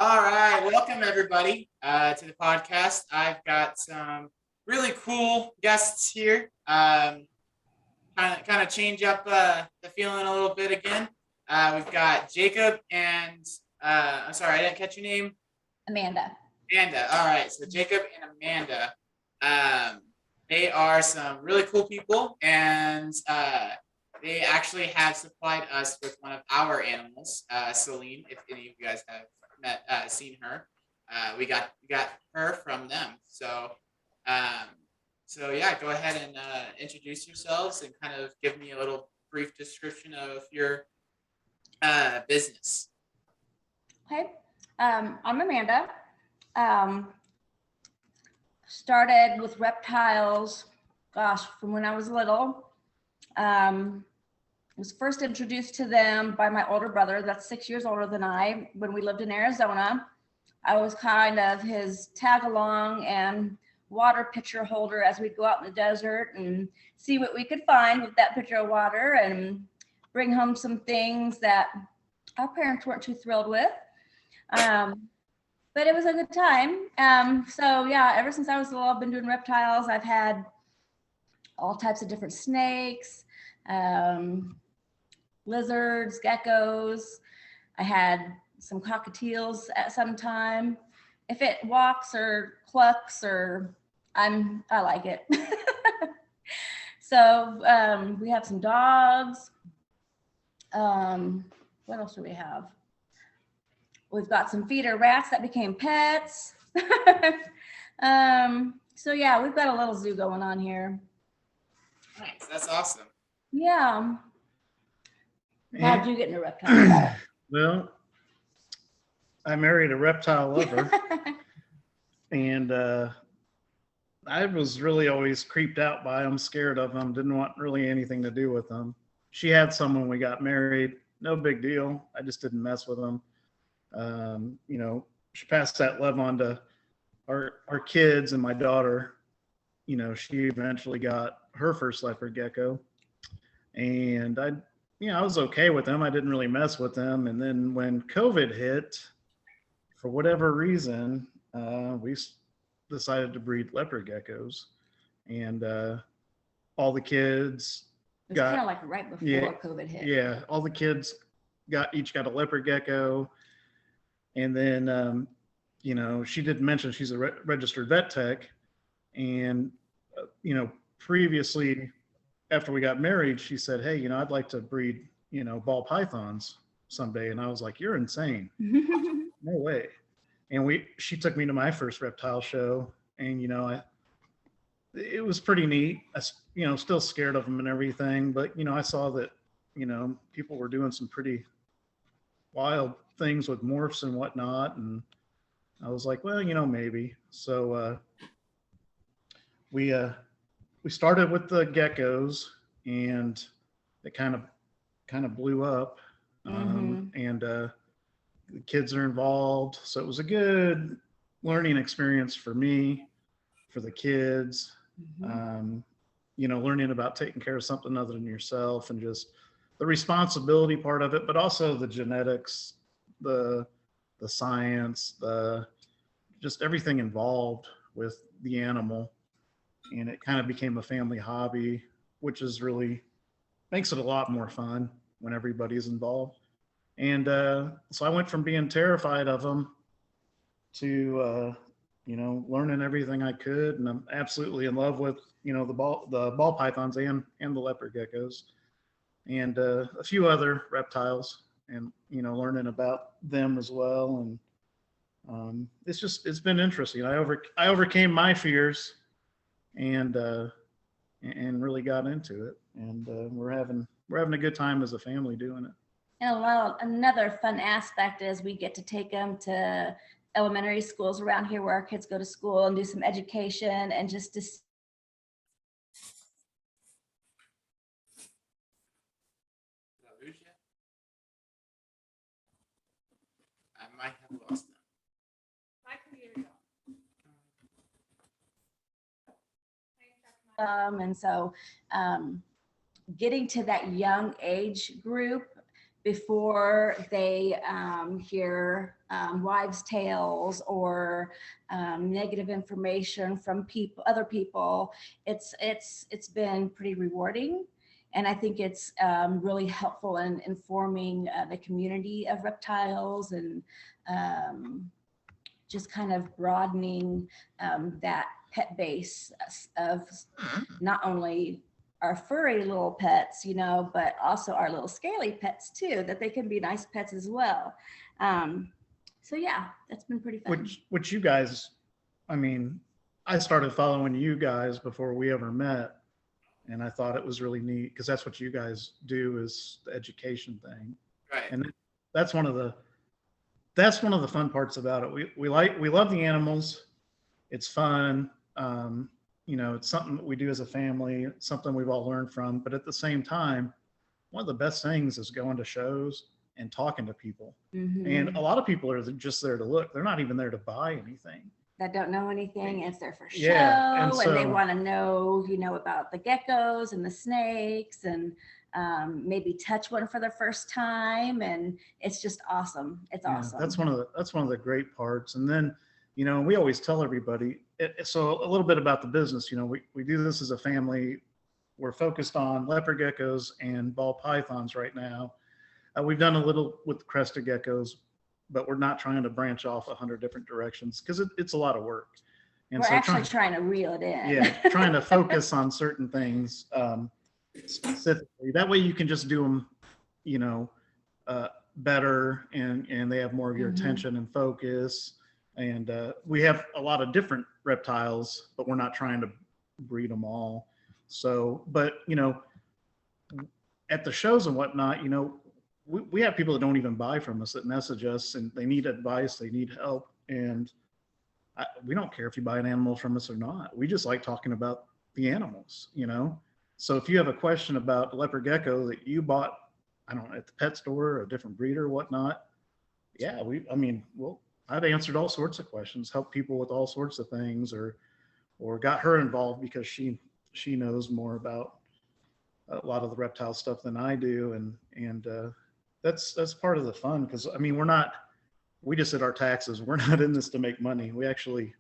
All right, welcome everybody to the podcast. I've got some really cool guests here. Kind of change up the feeling a little bit again. We've got Jacob and I'm sorry, I didn't catch your name. Amanda. Amanda. All right, so Jacob and Amanda. They are some really cool people, and they actually have supplied us with one of our animals, Celine. If any of you guys have seen her, we got her from them. Um, so yeah, go ahead and introduce yourselves and kind of give me a little brief description of your business. Okay. I'm Amanda. Started with reptiles, gosh, from when I was little. Was first introduced to them by my older brother, that's 6 years older than I, when we lived in Arizona. I was kind of his tag along and water pitcher holder as we'd go out in the desert and see what we could find with that pitcher of water and bring home some things that our parents weren't too thrilled with. But it was a good time. So yeah, ever since I was little, I've been doing reptiles. I've had all types of different snakes, lizards, geckos. I had some cockatiels at some time. If it walks or clucks or I like it. So we have some dogs. What else do we have? We've got some feeder rats that became pets. So yeah, we've got a little zoo going on here. Nice, that's awesome. Yeah. How'd you get into reptiles? Well, I married a reptile lover, and I was really always creeped out by them, scared of them, didn't want really anything to do with them. She had some when we got married, no big deal. I just didn't mess with them. She passed that love on to our kids and my daughter. She eventually got her first leopard gecko, and I was okay with them. I didn't really mess with them. And then when COVID hit, for whatever reason, we decided to breed leopard geckos, and all the kids It was kind of like right before COVID hit. Yeah, all the kids each got a leopard gecko. And then, she did mention she's a registered vet tech. And, previously, after we got married, she said, hey, I'd like to breed, ball pythons someday. And I was like, you're insane. No way. And she took me to my first reptile show. And, it was pretty neat. I, still scared of them and everything. But, I saw that, people were doing some pretty wild things with morphs and whatnot, and I was like, well, maybe. So we started with the geckos, and it kind of blew up. And the kids are involved, so it was a good learning experience for me, for the kids. Learning about taking care of something other than yourself, and just the responsibility part of it, but also the genetics, the science, just everything involved with the animal. And it kind of became a family hobby, which is really makes it a lot more fun when everybody's involved. And so I went from being terrified of them to learning everything I could, and I'm absolutely in love with the ball pythons and the leopard geckos, and a few other reptiles, and learning about them as well. And it's been interesting. I overcame my fears, and really got into it, and we're having a good time as a family doing it. And another fun aspect is we get to take them to elementary schools around here where our kids go to school and do some education and just to I might have lost them. and so getting to that young age group before they hear wives' tales or negative information from other people. It's been pretty rewarding. And I think it's really helpful in informing the community of reptiles and just kind of broadening that pet base of not only our furry little pets, you know, but also our little scaly pets too, that they can be nice pets as well. So yeah, that's been pretty fun. Which you guys, I mean, I started following you guys before we ever met. And I thought it was really neat because that's what you guys do, is the education thing. Right. And that's one of the fun parts about it. We love the animals. It's fun. You know, it's something that we do as a family. It's something we've all learned from. But at the same time, one of the best things is going to shows and talking to people. Mm-hmm. And a lot of people are just there to look. They're not even there to buy anything. That don't know anything. It's their first show, Yeah, and so they want to know, you know, about the geckos and the snakes, and maybe touch one for the first time. And it's just awesome. It's awesome. That's one of the great parts. And then, you know, we always tell everybody. So a little bit about the business. You know, we do this as a family. We're focused on leopard geckos and ball pythons right now. We've done a little with crested geckos, but we're not trying to branch off 100 different directions because it's a lot of work. And we're so actually trying to reel it in. Yeah, trying to focus on certain things specifically. That way you can just do them, you know, better, and they have more of your attention and focus. And we have a lot of different reptiles, but we're not trying to breed them all. So, but, you know, at the shows and whatnot, you know, we have people that don't even buy from us that message us, and they need advice, they need help. And we don't care if you buy an animal from us or not. We just like talking about the animals, you know? So if you have a question about a leopard gecko that you bought, I don't know, at the pet store or a different breeder or whatnot, yeah, I've answered all sorts of questions, helped people with all sorts of things, or got her involved because she knows more about a lot of the reptile stuff than I do. And that's part of the fun. Cause I mean, we just did our taxes. We're not in this to make money. We actually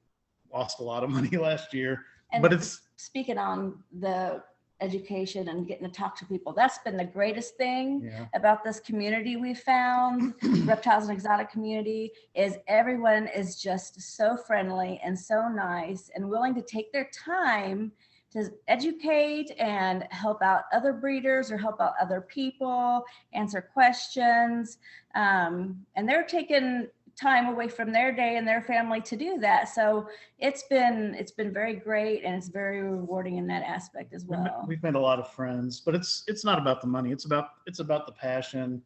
lost a lot of money last year, and but it's speaking on the education and getting to talk to people. That's been the greatest thing about this community we found, reptiles and exotic community, is everyone is just so friendly and so nice and willing to take their time to educate and help out other breeders or help out other people, answer questions. And they're taking time away from their day and their family to do that. So it's been very great, and it's very rewarding in that aspect as well. We've made a lot of friends, but it's not about the money. It's about the passion.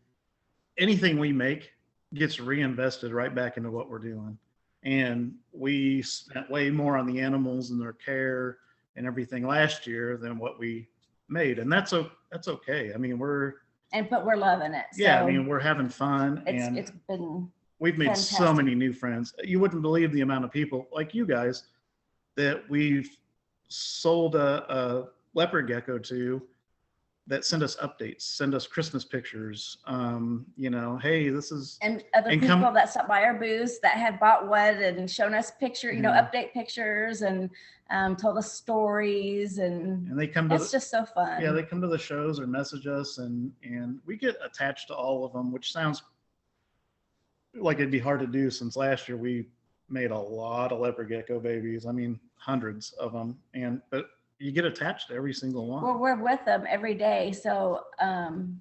Anything we make gets reinvested right back into what we're doing. And we spent way more on the animals and their care and everything last year than what we made. And that's okay. I mean, but we're loving it. So yeah, I mean, we're having fun. It's been we've made fantastic. So many new friends. You wouldn't believe the amount of people like you guys that we've sold a leopard gecko to that send us updates, send us Christmas pictures. You know, hey, this is, and other people that stopped by our booths that had bought one and shown us picture, you know, update pictures, and told us stories, and they come to it's just so fun. Yeah, they come to the shows or message us, and we get attached to all of them, which sounds like it'd be hard to do, since last year we made a lot of leopard gecko babies. I mean, hundreds of them, but you get attached to every single one. Well, we're with them every day. So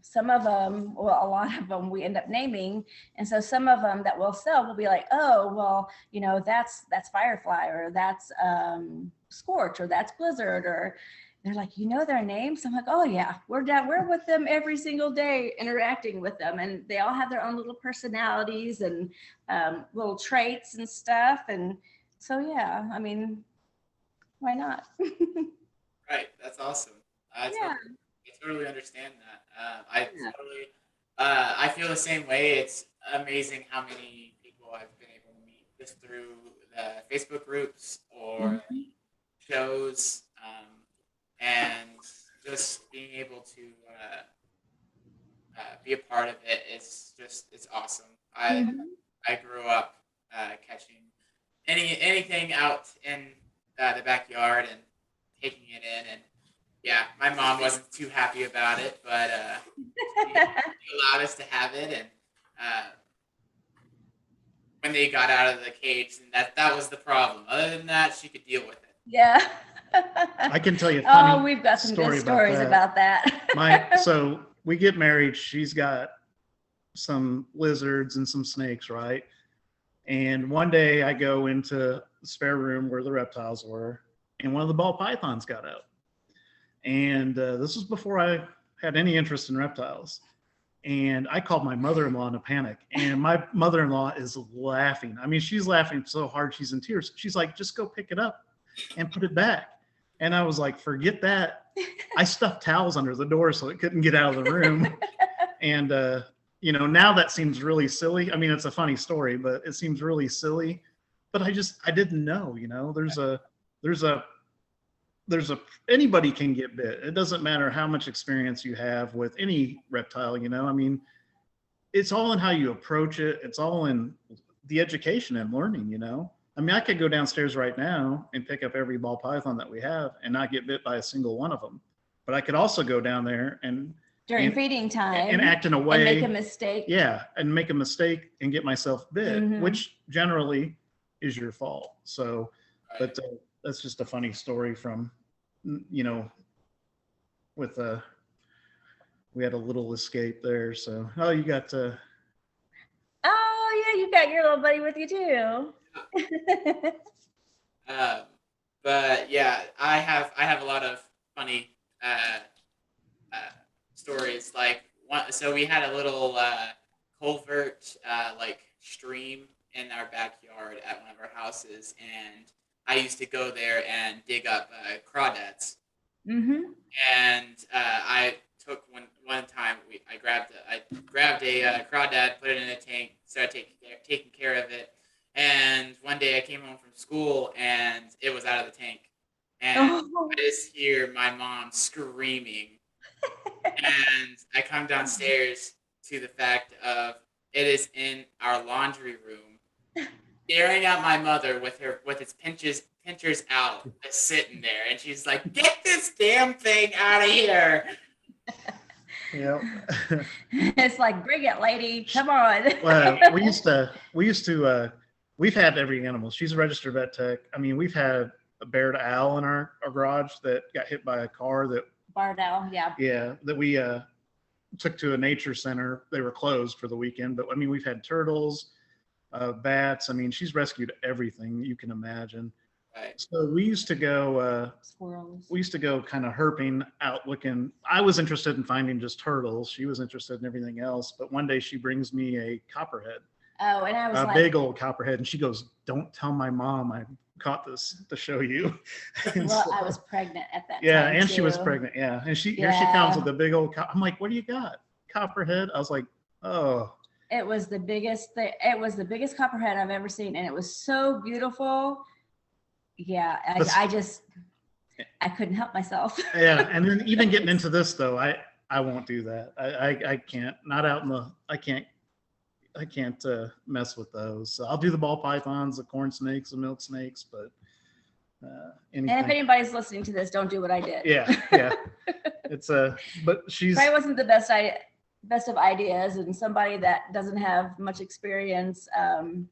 some of them, well, a lot of them we end up naming. And so some of them that we'll sell will be like, oh, well, you know, that's Firefly, or that's Scorch, or that's Blizzard, or they're like, you know their names? I'm like, oh yeah, we're with them every single day, interacting with them. And they all have their own little personalities and little traits and stuff. And so, yeah, I mean, why not? Right, that's awesome. I totally understand that. I feel the same way. It's amazing how many people I've been able to meet just through the Facebook groups or shows, and just being able to be a part of it. It's awesome. Mhm. I grew up catching anything out in the backyard and taking it in, and yeah, my mom wasn't too happy about it, but she allowed us to have it, and uh, when they got out of the cage, and that was the problem. Other than that, she could deal with it. Yeah. I can tell you a Oh, funny we've got some good story stories about that. so we get married. She's got some lizards and some snakes, right? And one day I go into the spare room where the reptiles were, and one of the ball pythons got out. And this was before I had any interest in reptiles. And I called my mother-in-law in a panic. And my mother-in-law is laughing. I mean, she's laughing so hard she's in tears. She's like, just go pick it up and put it back. And I was like, forget that. I stuffed towels under the door so it couldn't get out of the room. And now that seems really silly. I mean, it's a funny story, but it seems really silly. But I didn't know. There's a anybody can get bit. It doesn't matter how much experience you have with any reptile. I mean, it's all in how you approach it. It's all in the education and learning. I mean, I could go downstairs right now and pick up every ball python that we have and not get bit by a single one of them. But I could also go down there During feeding time and act in a way, and make a mistake. Yeah, and make a mistake and get myself bit, Mhm. which generally is your fault. So, Right. but that's just a funny story from, with we had a little escape there. So, oh, you got Oh yeah, you got your little buddy with you too. But yeah, I have a lot of funny uh, stories. So we had a little culvert like stream in our backyard at one of our houses, and I used to go there and dig up crawdads. Mm-hmm. And I took one time I grabbed a crawdad, put it in a tank, started taking care of it. And one day I came home from school and it was out of the tank, and I just hear my mom screaming. And I come downstairs to the fact of it is in our laundry room, staring at my mother with its pinchers out, just sitting there, and she's like, "Get this damn thing out of here!" yeah. It's like, bring it, lady. Come on. Well, we've had every animal. She's a registered vet tech. I mean, we've had a bear owl in our garage that got hit by a car Bardell, yeah. that we took to a nature center. They were closed for the weekend, but I mean, we've had turtles, bats. I mean, she's rescued everything you can imagine. Right. So we used to go Squirrels. We used to go kind of herping out looking. I was interested in finding just turtles. She was interested in everything else. But one day she brings me a copperhead, Oh, and I was a like, big old copperhead, and she goes, "Don't tell my mom I caught this to show you." well, I was pregnant at that yeah, time. and she was too. pregnant. Yeah, and here she comes with a big old. I'm like, "What do you got? Copperhead?" I was like, "Oh." It was the biggest thing. It was the biggest copperhead I've ever seen, and it was so beautiful. Yeah, I couldn't help myself. Yeah, and then even getting into this though, I won't do that. I can't. Not out in the. I can't mess with those. So I'll do the ball pythons, the corn snakes, the milk snakes, but And anything. if anybody's listening to this, don't do what I did. Yeah. It's but she's Probably wasn't the best of ideas, and somebody that doesn't have much experience, on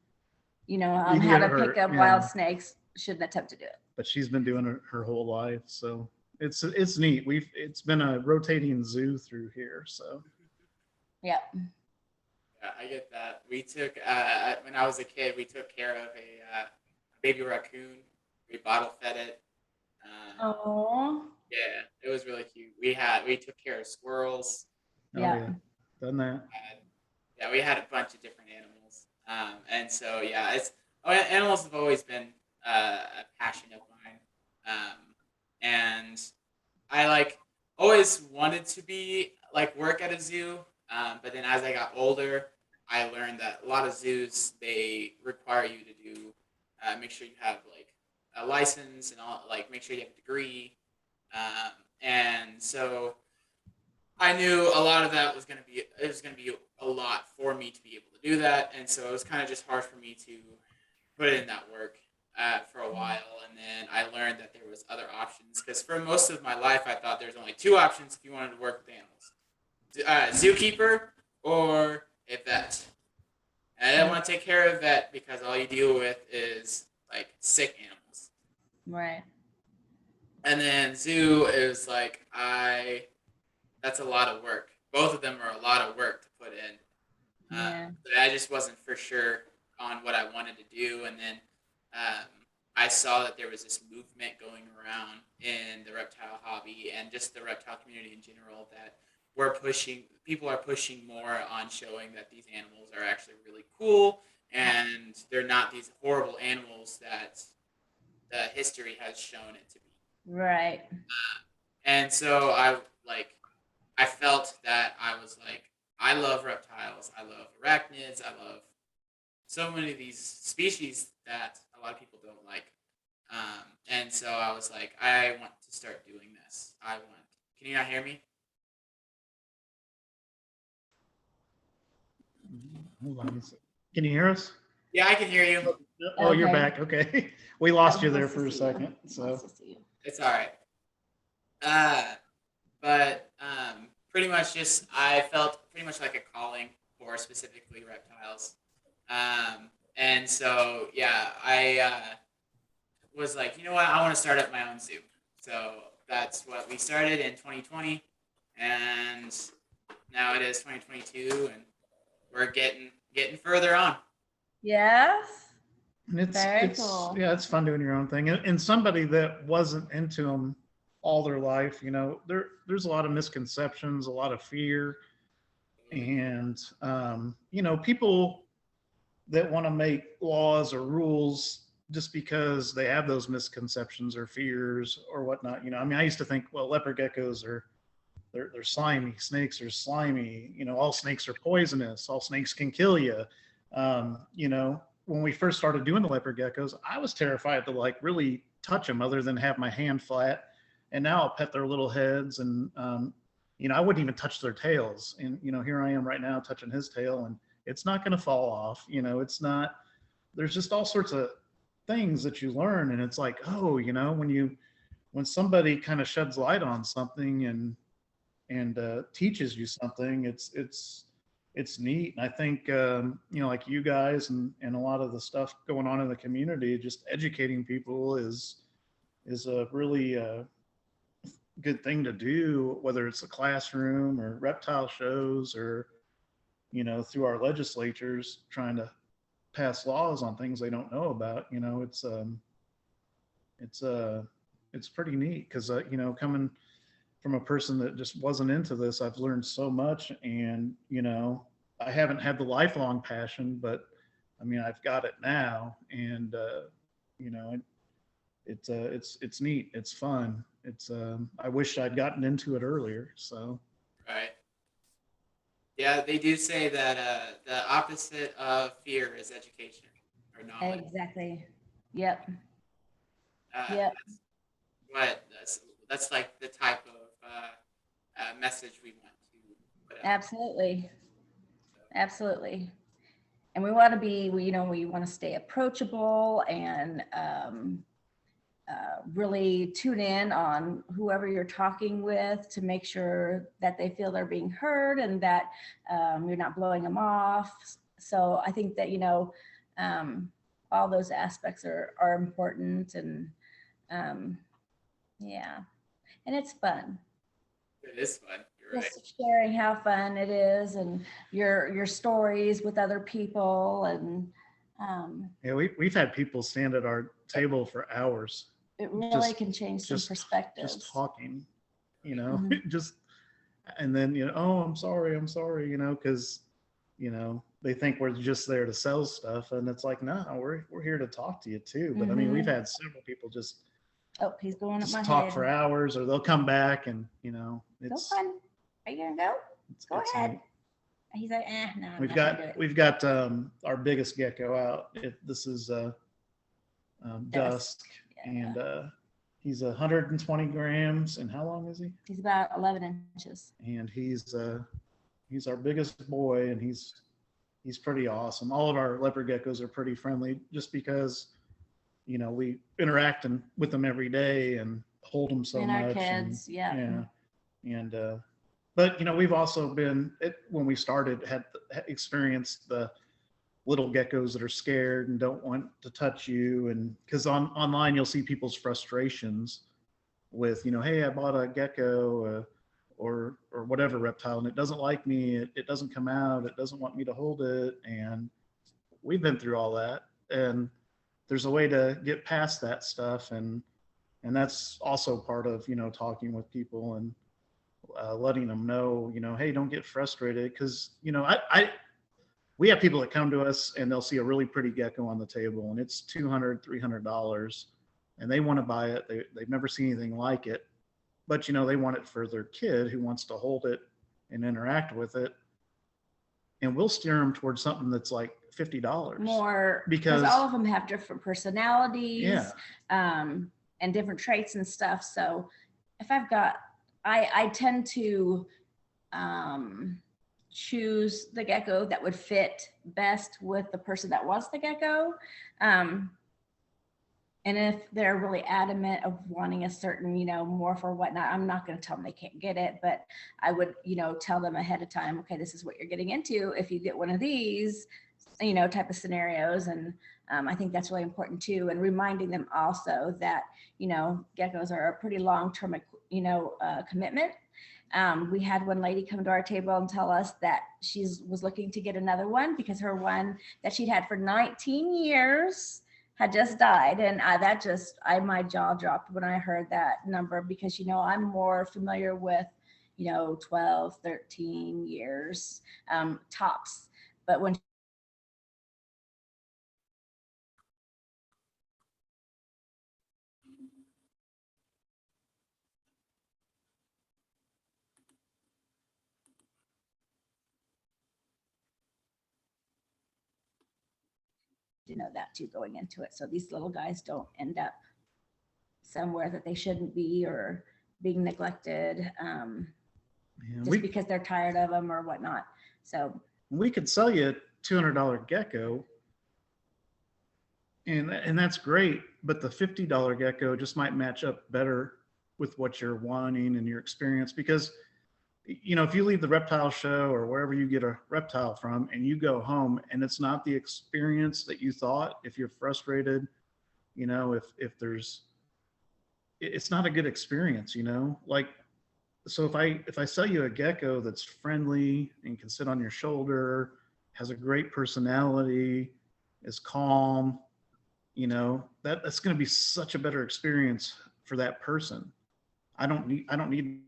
how get to hurt, pick up yeah. wild snakes shouldn't attempt to do it. But she's been doing it her whole life, so it's neat. It's been a rotating zoo through here, so Yeah. Yeah, I get that. We took when I was a kid, we took care of a baby raccoon. We bottle fed it. Oh. Yeah, it was really cute. We took care of squirrels. Yeah. Done that. We had a bunch of different animals. And so yeah, animals have always been a passion of mine. And I always wanted to be work at a zoo. But then as I got older, I learned that a lot of zoos, they require you to do make sure you have a license and all, make sure you have a degree. And so I knew a lot of that was going to be a lot for me to be able to do that, and so it was kind of just hard for me to put in that work for a while, and then I learned that there was other options because for most of my life I thought there's only two options if you wanted to work with animals: zookeeper or a vet. And I didn't want to take care of a vet because all you deal with is like sick animals. Right. And then zoo is like that's a lot of work. Both of them are a lot of work to put in. Yeah. But I just wasn't for sure on what I wanted to do. And then um, I saw that there was this movement going around in the reptile hobby and just the reptile community in general that people are pushing more on showing that these animals are actually really cool and they're not these horrible animals that the history has shown it to be. Right. And so I felt that I was like, I love reptiles, I love arachnids, I love so many of these species that a lot of people don't like. And so I was like, I want to start doing this. Can you not hear me? Hold on. Can you hear us? Yeah, I can hear you. Oh, you're Okay. back. Okay. We lost you there Nice to for a see you. second. So Nice to see you. It's all right. But pretty much just I felt pretty much like a calling for specifically reptiles. And so yeah, I was like, you know what, I want to start up my own zoo. So that's what we started in 2020, and now it is 2022, and we're getting further on. Yes. and Very it's cool. yeah, it's fun doing your own thing. And somebody that wasn't into them all their life, there's a lot of misconceptions, a lot of fear, and people that want to make laws or rules just because they have those misconceptions or fears or whatnot. I mean, I used to think, well, leopard geckos are they're slimy, snakes are slimy, all snakes are poisonous, all snakes can kill you. When we first started doing the leopard geckos, I was terrified to like really touch them other than have my hand flat. And now I'll pet their little heads and I wouldn't even touch their tails. And here I am right now touching his tail, and it's not going to fall off. It's not. There's just all sorts of things that you learn, and it's like, oh, when somebody kind of sheds light on something and teaches you something, it's neat. And I think like you guys and a lot of the stuff going on in the community, just educating people is a really good thing to do, whether it's a classroom or reptile shows or through our legislatures trying to pass laws on things they don't know about. It's pretty neat because coming from a person that just wasn't into this, I've learned so much. And I haven't had the lifelong passion, but I mean, I've got it now. And you know it's neat, it's fun. I wish I'd gotten into it earlier. So Right. Yeah, they do say that the opposite of fear is education or knowledge. Exactly. Yep. Uh, Yep. that's like the type of message we want to put out. Absolutely. Absolutely. And we want to be, we want to stay approachable and really tune in on whoever you're talking with to make sure that they feel they're being heard and that you're not blowing them off. So I think that, all those aspects are important, and yeah, and it's fun. It is fun. You're right. Just sharing how fun it is and your stories with other people, and yeah, we've had people stand at our table for hours it really just can change some perspectives. just talking, Mhm. just, and then oh, I'm sorry, because they think we're just there to sell stuff, and it's like, no, we're here to talk to you too. But I mean, we've had several people just He's going up my talk head. for hours, or they'll come back and Go it's fun. Are you gonna go? Go it's ahead. neat. He's like, no, I'm We've not gonna do got it. we've got our biggest gecko out. This is Dusk. Dusk, Yeah. and He's 120 grams, and how long is he? He's about 11 inches. And he's our biggest boy, and he's pretty awesome. All of our leopard geckos are pretty friendly, just because we interact with them every day and hold them so and much. Our kids, and, yeah, and but we've also been when we started had experienced the little geckos that are scared and don't want to touch you, and because online you'll see people's frustrations with hey, I bought a gecko or whatever reptile, and it doesn't like me, it doesn't come out, it doesn't want me to hold it. And we've been through all that, and there's a way to get past that stuff, and that's also part of talking with people and letting them know hey, don't get frustrated, because we have people that come to us and they'll see a really pretty gecko on the table and it's $200-$300 and they want to buy it. They've never seen anything like it, but they want it for their kid who wants to hold it and interact with it. And we'll steer them towards something that's like $50 more, because all of them have different personalities, and different traits and stuff. So if I tend to choose the gecko that would fit best with the person that wants the gecko. And if they're really adamant of wanting a certain, morph or whatnot, I'm not going to tell them they can't get it, but I would, tell them ahead of time, okay, this is what you're getting into if you get one of these, type of scenarios. And I think that's really important too. And reminding them also that, geckos are a pretty long-term, commitment. We had one lady come to our table and tell us that she was looking to get another one because her one that she'd had for 19 years had just died. And my jaw dropped when I heard that number, because, I'm more familiar with, 12, 13 years tops. But when that too going into it, so these little guys don't end up somewhere that they shouldn't be or being neglected, because they're tired of them or whatnot. So we could sell you a $200 gecko, and that's great, but the $50 gecko just might match up better with what you're wanting and your experience. Because if you leave the reptile show or wherever you get a reptile from and you go home and it's not the experience that you thought, if you're frustrated, if there's, it's not a good experience, like, so if I sell you a gecko that's friendly and can sit on your shoulder, has a great personality, is calm, that's going to be such a better experience for that person. I don't need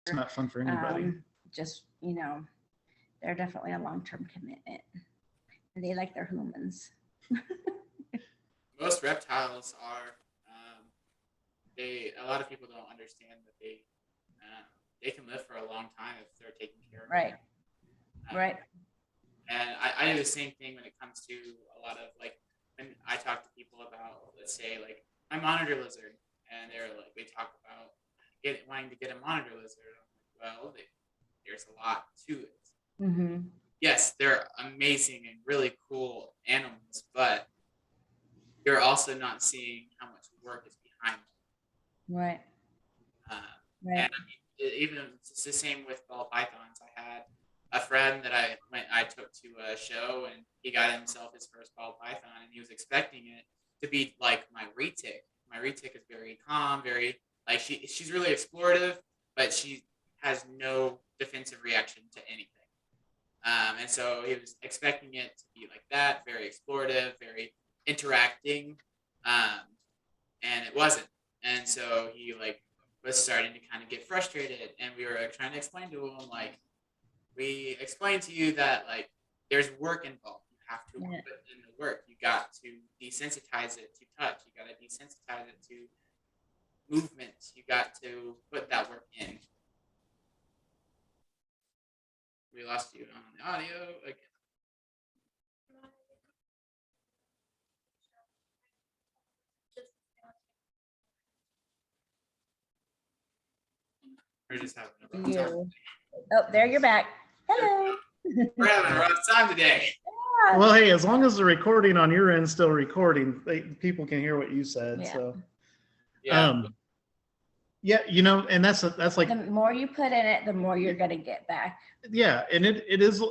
it's not fun for anybody. just, they're definitely a long-term commitment, and they like their humans. Most reptiles are, a lot of people don't understand that they can live for a long time if they're taken care of. Right. Right. And I do the same thing when it comes to a lot of, like, when I talk to people about, let's say, like, my monitor lizard, and they talk about wanting to get a monitor lizard. I'm like, well, there's a lot to it. Mm-hmm. Yes, they're amazing and really cool animals, but you're also not seeing how much work is behind them. Right. Right. And even it's the same with ball pythons. I had a friend that I took to a show, and he got himself his first ball python, and he was expecting it to be like my retic. My retic is very calm, very, like, she's really explorative, but she has no defensive reaction to anything. And so he was expecting it to be like that, very explorative, very interacting, and it wasn't. And so he was starting to kind of get frustrated, and we were trying to explain to him, like, we explained to you that, like, there's work involved. You have to put in the work. You got to desensitize it to touch. You got to desensitize it to movement. You got to put that work in. We lost you on the audio again. We're just having a rough time. You. Oh, there you're back. Hello. We're having a rough time today. Well, hey, as long as the recording on your end still recording, people can hear what you said. Yeah. So, Yeah. yeah, you know, and that's like, The more you put in it, the more you're gonna get back. yeah, and it is a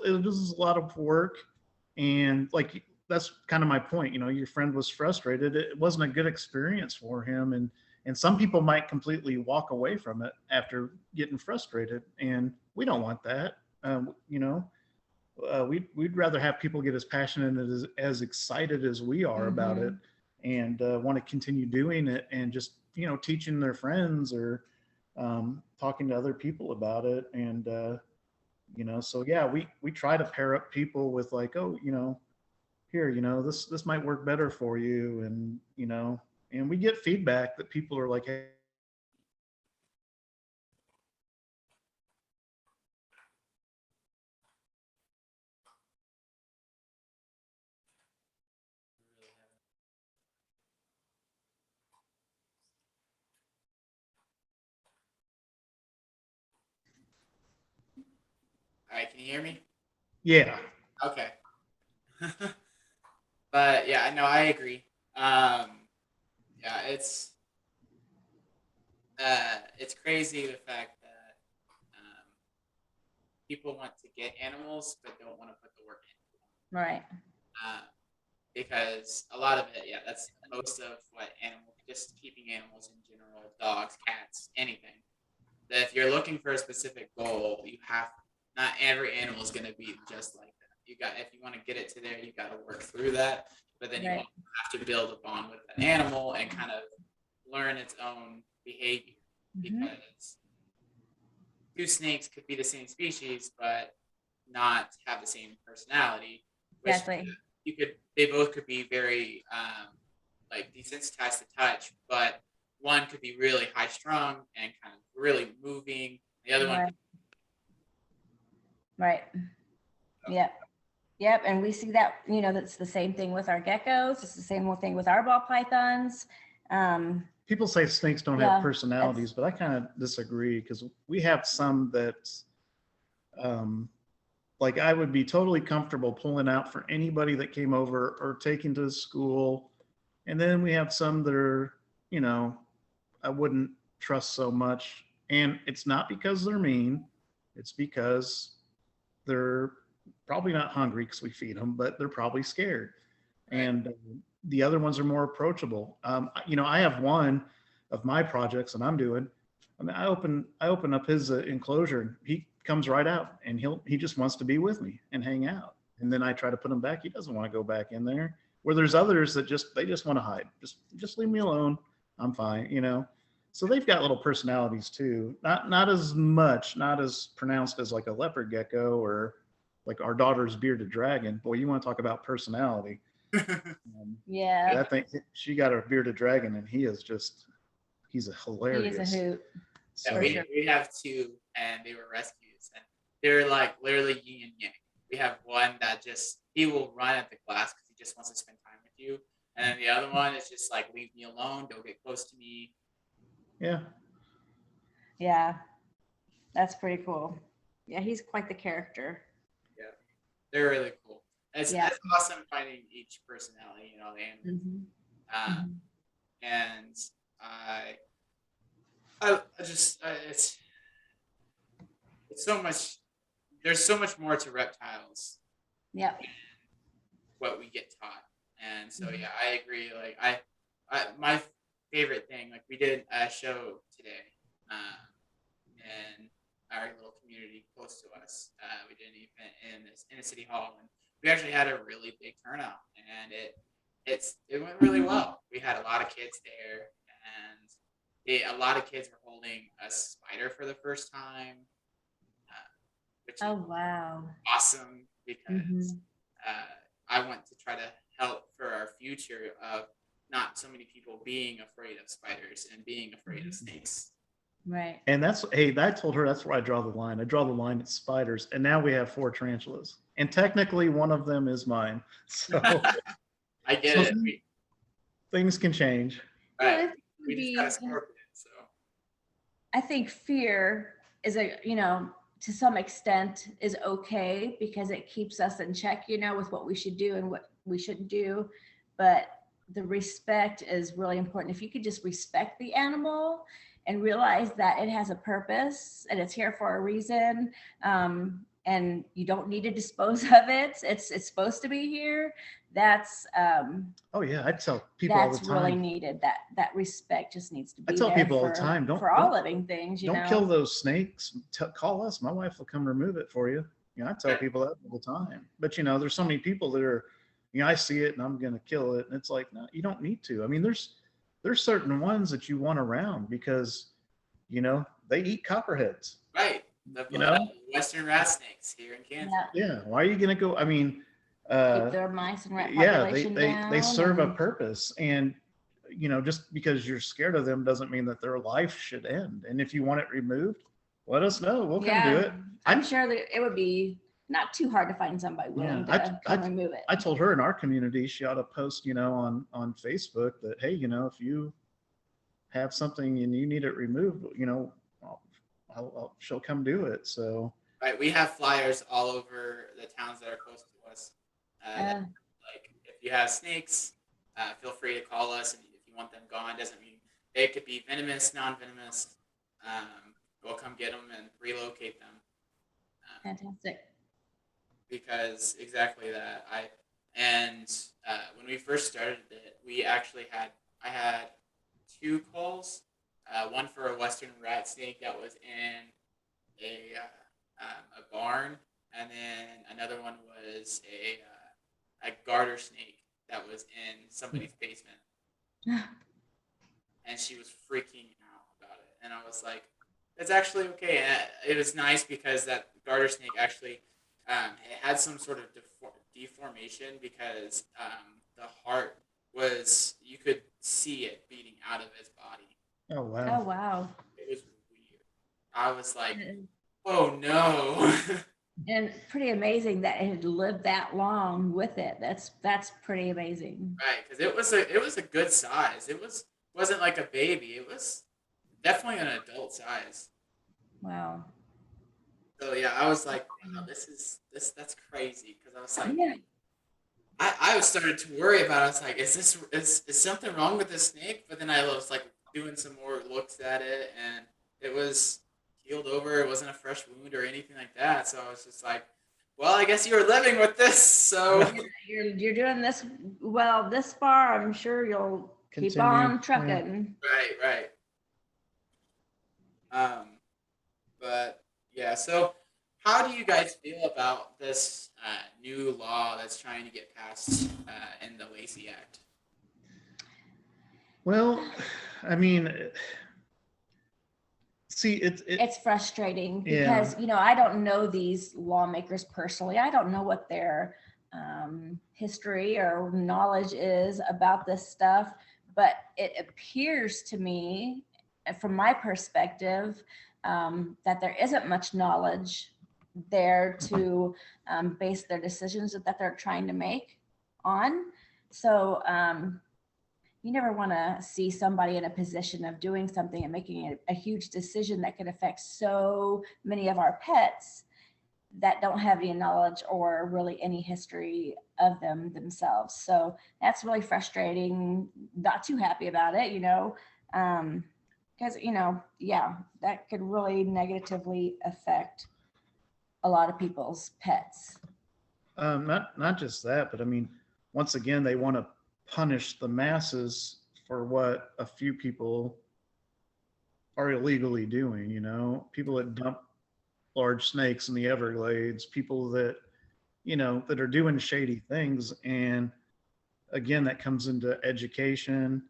lot of work, and like that's kind of my point. You know, your friend was frustrated. It wasn't a good experience for him, and some people might completely walk away from it after getting frustrated, and we don't want that. You know, we'd rather have people get as passionate and as excited as we are about it, and want to continue doing it, and just, you know, teaching their friends or talking to other people about it. And you know, so yeah, we try to pair up people with like, oh, you know, here, you know, this might work better for you, and you know, and we get feedback that people are like, hey, All right, can you hear me? yeah, Okay. But yeah, no, I agree. Yeah, it's crazy the fact that people want to get animals but don't want to put the work in. Right. Because a lot of it, yeah, that's most of what just keeping animals in general, dogs, cats, anything. That if you're looking for a specific goal, not every animal is going to be just like that. If you want to get it to there, you got to work through that. But then you Right. also have to build a bond with an animal and kind of learn its own behavior. Because two snakes could be the same species, but not have the same personality. Which Exactly. they both could be very like desensitized to touch, but one could be really high strung and kind of really moving. The other one, Right. Yep. Yep. And we see that, you know, that's the same thing with our geckos. It's the same thing with our ball pythons. people say snakes don't Yeah, have personalities, but I kind of disagree, because we have some that like I would be totally comfortable pulling out for anybody that came over or taking to school. And then we have some that are, you know, I wouldn't trust so much. And it's not because they're mean, it's because they're probably not hungry because we feed them, but they're probably scared. right? And the other ones are more approachable. You know, I have one of my projects that I'm doing. I mean, I open up his enclosure, and he comes right out, and he just wants to be with me and hang out. And then I try to put him back. He doesn't want to go back in there. Where there's others that they just want to hide. Just leave me alone. I'm fine. You know. So they've got little personalities too. Not as much, not as pronounced as like a leopard gecko or like our daughter's bearded dragon. Boy, you want to talk about personality. Yeah. I think she got a bearded dragon, and he's a He hilarious. is a hoot. Yeah, For sure. we have two, and they were rescues, and they're like literally yin and yang. We have one that he will run at the glass because he just wants to spend time with you, and then the other one is just like, leave me alone, don't get close to me. Yeah. Yeah. That's pretty cool. Yeah, he's quite the character. Yeah, they're really cool. It's awesome finding each personality, you know, the animal. And I just it's so much. There's so much more to reptiles. Yep. What we get taught, and so yeah, I agree. Like my favorite thing, like we did a show today, in our little community close to us. We did an event in a city hall, and we actually had a really big turnout, and it went really well. We had a lot of kids there, and a lot of kids were holding a spider for the first time, which is wow. awesome because I want to try to help for our future of not so many people being afraid of spiders and being afraid of snakes. Right. And that's, hey, I told her that's where I draw the line. I draw the line at spiders. And now we have 4 tarantulas. And technically one of them is mine. So, I get so it. things can change. Right. Well, We just got a scorpion, so. I think fear is to some extent is okay because it keeps us in check, with what we should do and what we shouldn't do. But the respect is really important. If you could just respect the animal and realize that it has a purpose and it's here for a reason, and you don't need to dispose of it. It's supposed to be here. That's oh yeah, I tell people all the that's time. really needed. That respect just needs to be I tell there people all for, the time, for all living things. Don't kill those snakes. Call us. My wife will come remove it for you. I tell people that all the time. But there's so many people that are, I see it and I'm going to kill it, and it's like, no, you don't need to. I mean, there's certain ones that you want around because, they eat copperheads. Right. The Western rat snakes here in Kansas. Yeah. Why are you going to go? I mean, keep their mice and rat population down. They serve a purpose, and just because you're scared of them doesn't mean that their life should end. And if you want it removed, let us know. We'll come do it. I'm sure that it would be not too hard to find somebody willing to come remove it. I told her in our community she ought to post, on Facebook that, hey, if you have something and you need it removed, she'll come do it. So right, we have flyers all over the towns that are close to us. Like if you have snakes, feel free to call us, and if you want them gone, doesn't mean they could be venomous, non-venomous. We'll come get them and relocate them. Fantastic. Because exactly that. When we first started it, I had 2 calls. One for a Western rat snake that was in a barn, and then another one was a garter snake that was in somebody's basement. And she was freaking out about it. And I was like, it's actually okay. And it was nice because that garter snake actually it had some sort of deformation because the heart was, you could see it beating out of his body. Oh, wow. Oh, wow. It was weird. I was like, oh, no. And pretty amazing that it had lived that long with it. That's pretty amazing. Right, because it was a good size. Wasn't like a baby. It was definitely an adult size. Wow. So yeah, I was like, wow, that's crazy. Because I was like, I was started to worry about it. I was like, is something wrong with this snake? But then I was like doing some more looks at it, and it was healed over. It wasn't a fresh wound or anything like that. So I was just like, well, I guess you were living with this. So you're doing this well this far. I'm sure you'll keep on trucking. Right. But yeah. So how do you guys feel about this new law that's trying to get passed in the Lacey Act? Well, I mean, see, it's frustrating because I don't know these lawmakers personally. I don't know what their history or knowledge is about this stuff, but it appears to me, from my perspective, that there isn't much knowledge there to base their decisions that they're trying to make on. So you never want to see somebody in a position of doing something and making a huge decision that could affect so many of our pets that don't have any knowledge or really any history of them themselves. So that's really frustrating. Not too happy about it, because, that could really negatively affect a lot of people's pets. Not just that, but I mean, once again, they want to punish the masses for what a few people are illegally doing. People that dump large snakes in the Everglades, people that that are doing shady things. And again, that comes into education.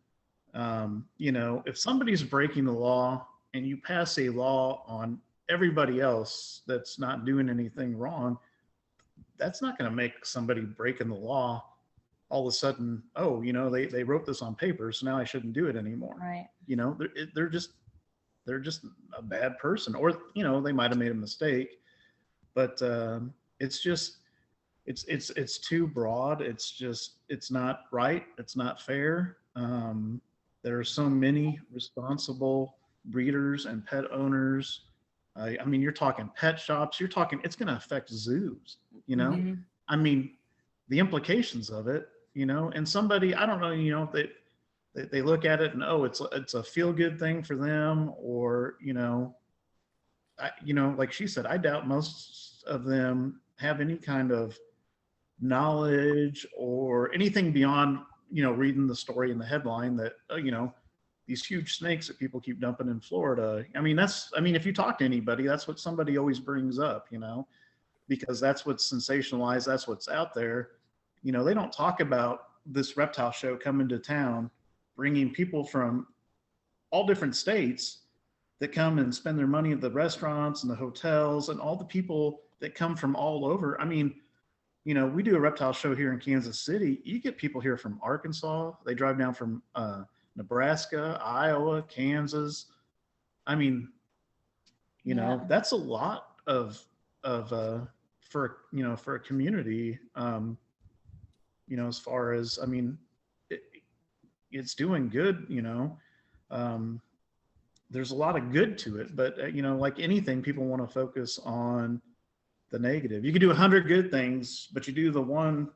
If somebody's breaking the law and you pass a law on everybody else that's not doing anything wrong, that's not going to make somebody breaking the law all of a sudden, oh, they wrote this on paper, so now I shouldn't do it anymore. Right. They're just a bad person, or they might have made a mistake, but it's just it's too broad. It's not right. It's not fair. There are so many responsible breeders and pet owners. I mean, you're talking pet shops. You're talking. It's going to affect zoos. Mhm. I mean, the implications of it. And somebody, I don't know. They look at it and, oh, it's a feel good thing for them, or like she said, I doubt most of them have any kind of knowledge or anything beyond reading the story in the headline that these huge snakes that people keep dumping in Florida. I mean, if you talk to anybody, that's what somebody always brings up, because that's what's sensationalized, that's what's out there. They don't talk about this reptile show coming to town, bringing people from all different states that come and spend their money at the restaurants and the hotels, and all the people that come from all over. I mean, we do a reptile show here in Kansas City. You get people here from Arkansas. They drive down from Nebraska, Iowa, Kansas. I mean, that's a lot of for a community. As far as, I mean, it's doing good. There's a lot of good to it, but like anything, people want to focus on the negative. You can do 100 good things, but you do the one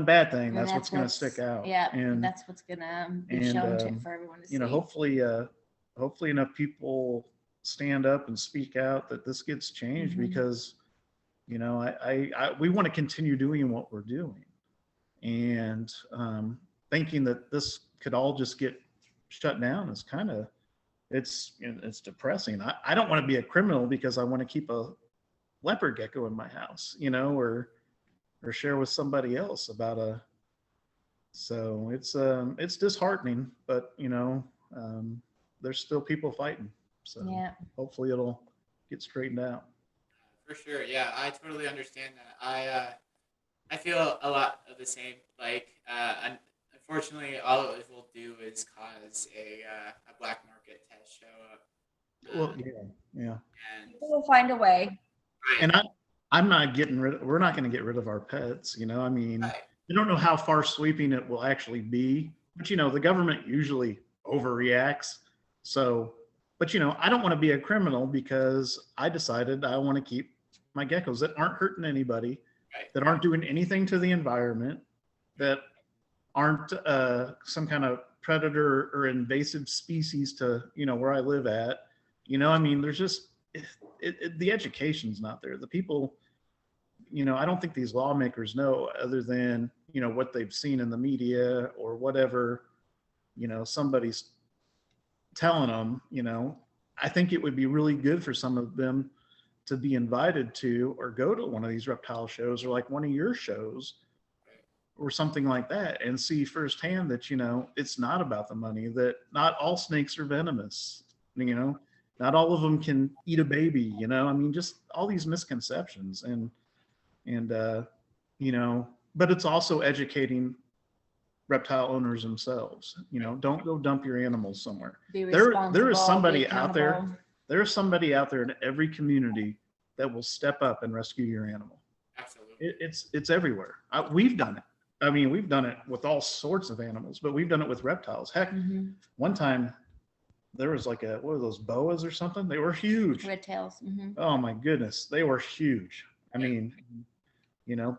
bad thing, And that's what's going to stick out. Yeah, and that's what's gonna be shown for everyone to see. Hopefully enough people stand up and speak out that this gets changed, because we want to continue doing what we're doing, and thinking that this could all just get shut down is kind of, it's depressing. I don't want to be a criminal because I want to keep a leopard gecko in my house, or share with somebody else about so it's disheartening, but there's still people fighting. So yeah, hopefully it'll get straightened out. For sure. Yeah, I totally understand that. I feel a lot of the same. Like, unfortunately, all it will do is cause a black market to show up. Well, yeah. And we'll find a way. right, And I'm not we're not going to get rid of our pets. I mean, right, you don't know how far sweeping it will actually be, but the government usually overreacts. So, but I don't want to be a criminal because I decided I want to keep my geckos that aren't hurting anybody, right. that aren't doing anything to the environment, that aren't some kind of predator or invasive species to where I live at. I mean, there's just the education's not there. The people, I don't think these lawmakers know, other than what they've seen in the media or whatever somebody's telling them. I think it would be really good for some of them to be invited to or go to one of these reptile shows, or like one of your shows or something like that, and see firsthand that it's not about the money, that not all snakes are venomous, not all of them can eat a baby, I mean, just all these misconceptions, and but it's also educating reptile owners themselves. Don't go dump your animals somewhere. Be There is responsible, somebody be out there. accountable. There's somebody out there in every community that will step up and rescue your animal. Absolutely. It's everywhere. We've done it. I mean, we've done it with all sorts of animals, but we've done it with reptiles. Heck, one time there was like what were those, boas or something? They were huge. Red tails. Oh my goodness, they were huge. I mean,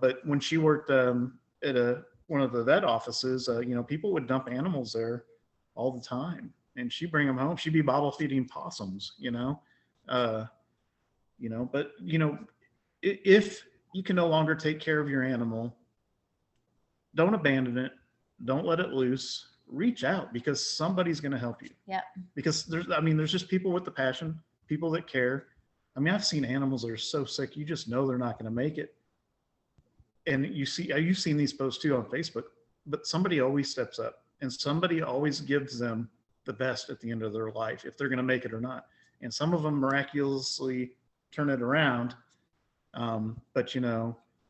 but when she worked at one of the vet offices, people would dump animals there all the time, and she'd bring them home. She'd be bottle feeding possums, but if you can no longer take care of your animal, don't abandon it. Don't let it loose. Reach out, because somebody's going to help you. Yeah. Because there's just people with the passion, people that care. I mean, I've seen animals that are so sick, you just know they're not going to make it. And you've seen these posts too on Facebook, but somebody always steps up, and somebody always gives them the best at the end of their life, if they're going to make it or not. And some of them miraculously turn it around. But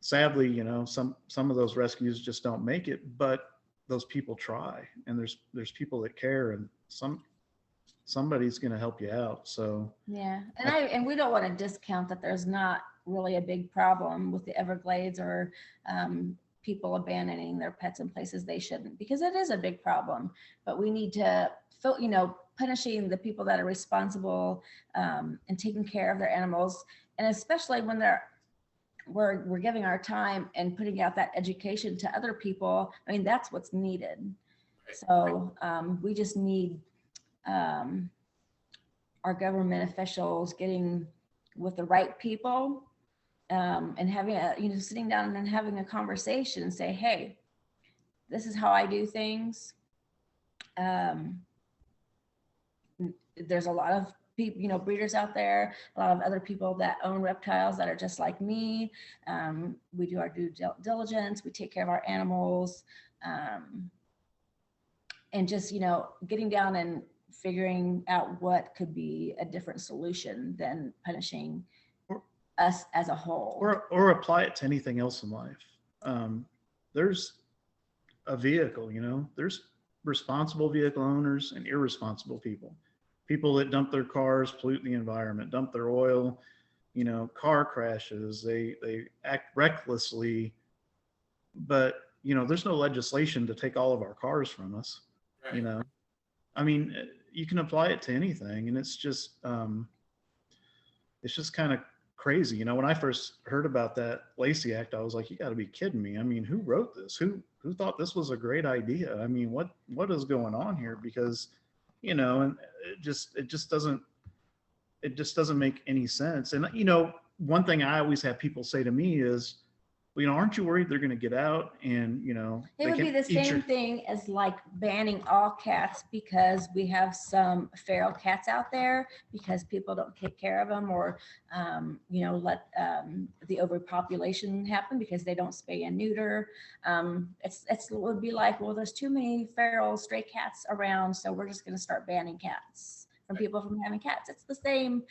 sadly, some of those rescues just don't make it, but those people try, and there's people that care, and somebody's going to help you out. So Yeah, and we don't want to discount that there's not really a big problem with the Everglades or people abandoning their pets in places they shouldn't, because it is a big problem. But we need to, punishing the people that are responsible and taking care of their animals, and especially when we're giving our time and putting out that education to other people. I mean, that's what's needed. So we just need our government officials getting with the right people and having sitting down and having a conversation and say, hey, this is how I do things. There's a lot of people, breeders out there, a lot of other people that own reptiles that are just like me. We do our due diligence, we take care of our animals, and just, getting down and figuring out what could be a different solution than punishing us as a whole. Or apply it to anything else in life. There's a vehicle, there's responsible vehicle owners and irresponsible people that dump their cars, pollute the environment, dump their oil, car crashes, they act recklessly, but there's no legislation to take all of our cars from us. Right. I mean, you can apply it to anything, and it's just kind of crazy. When I first heard about that Lacey Act, I was like, you got to be kidding me. I mean, who wrote this? Who thought this was a great idea? I mean, what is going on here? Because, and it just doesn't make any sense. And, one thing I always have people say to me is, well, aren't you worried they're going to get out and, it would be the same thing as like banning all cats because we have some feral cats out there because people don't take care of them, or, let the overpopulation happen because they don't spay and neuter. It would be like, well, there's too many feral stray cats around, so we're just going to start banning cats from people from having cats. It's the same,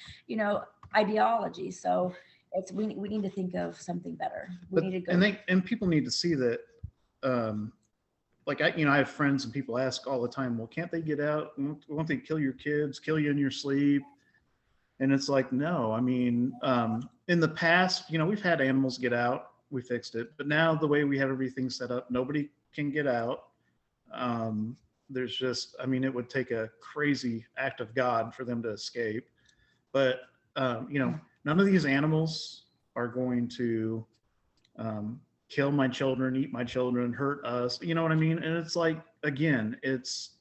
ideology. So we need to think of something better. We need to go. And people need to see that, like I have friends and people ask all the time, well, can't they get out? Won't they kill your kids, kill you in your sleep? And it's like, no. I mean, in the past, we've had animals get out, we fixed it, but now the way we have everything set up, nobody can get out. There's just, it would take a crazy act of God for them to escape. But, none of these animals are going to kill my children, eat my children, hurt us. You know what I mean? And it's like, again, it's